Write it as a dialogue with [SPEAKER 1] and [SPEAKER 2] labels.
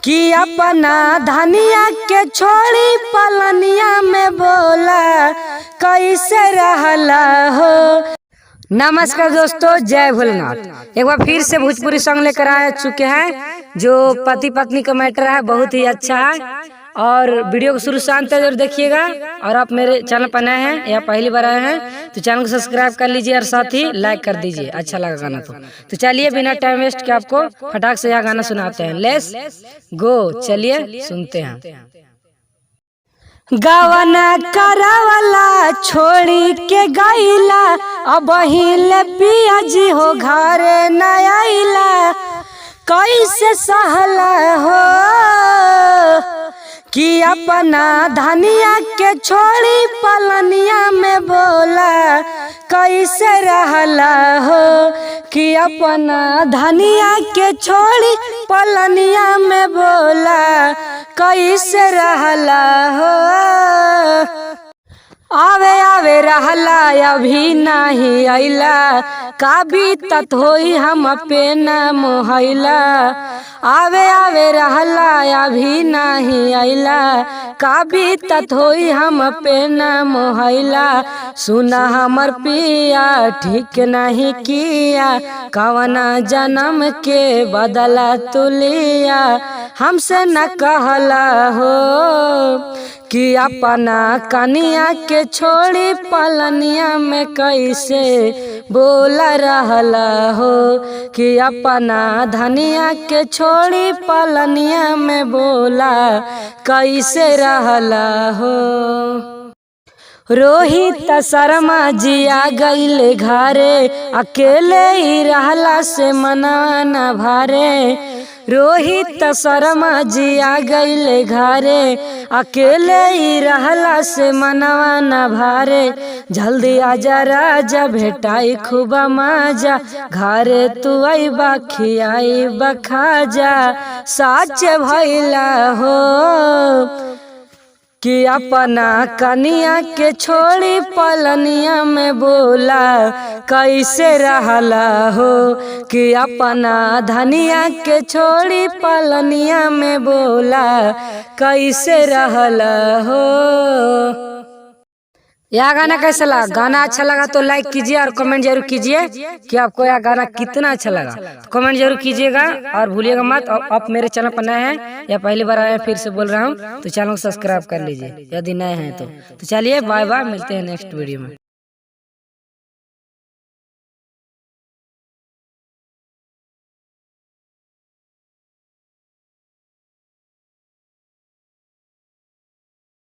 [SPEAKER 1] कि अपना धनिया के छोड़ी पलनिया में बोला कैसे रहला हो। नमस्कार दोस्तों, जय भोलेनाथ। एक बार फिर से भोजपुरी सॉन्ग लेकर आ चुके हैं जो पति पत्नी का मैटर है, बहुत ही अच्छा है। और वीडियो को शुरू से अंत तक जरूर देखिएगा। और आप मेरे चैनल पर नए हैं या पहली बार आए हैं तो चैनल को सब्सक्राइब कर लीजिए और साथ ही लाइक कर दीजिए, अच्छा लगा गाना तो चलिए बिना टाइम वेस्ट के आपको फटाक से यह गाना सुनाते हैं। लेट्स गो, चलिए सुनते हैं। गवना करावला छोड़ी के गईला, अब हिले पिया जी हो घरे न आइला, कैसे सहला हो कि अपना धनिया के छोड़ी पलनिया में बोला कैसे रहला हो कि अपना धनिया के छोड़ी पलनिया में बोला कैसे रहला हो। आवे आवे रहला अभी नहीं अइला, का बीतत होई हम पे न मोहैला। आवे आवे रहला अभी नहीं अइला, का बीतत होई हम पे न मोहैला। सुना हमर पिया ठीक नहीं किया, कवना जन्म के बदला तुलिया, हमसे न कहला हो कि अपना कनिया के छोड़ी पलनिया में कैसे बोला रहला हो कि अपना धनिया के छोड़ी पलनिया में बोला कैसे रहला हो। रोहित शर्मा जी आ गईले घरे, अकेले ही रहला से मना न भारे। रोहित शर्मा जी आ गईले घरे, अकेले ही रहला से मनवा न भारे। जल्दी आजा राजा भेटाई खूब मजा, घरे तू अइबा खियाई बखाजा, साच भइला हो कि अपना कनिया के छोड़ी पलनिया में बोला कैसे रहला हो कि अपना धनिया के छोड़ी पलनिया में बोला कैसे रहला हो। यह गाना कैसा लगा? गाना अच्छा लगा तो लाइक कीजिए और कमेंट जरूर कीजिए कि आपको यह गाना कितना अच्छा लगा। तो कमेंट जरूर कीजिएगा और भूलिएगा मत। और आप मेरे चैनल पर नए हैं या पहली बार आए हैं, फिर से बोल रहा हूँ तो चैनल को सब्सक्राइब कर लीजिए यदि नए हैं तो चलिए बाय बाय, मिलते हैं नेक्स्ट वीडियो में।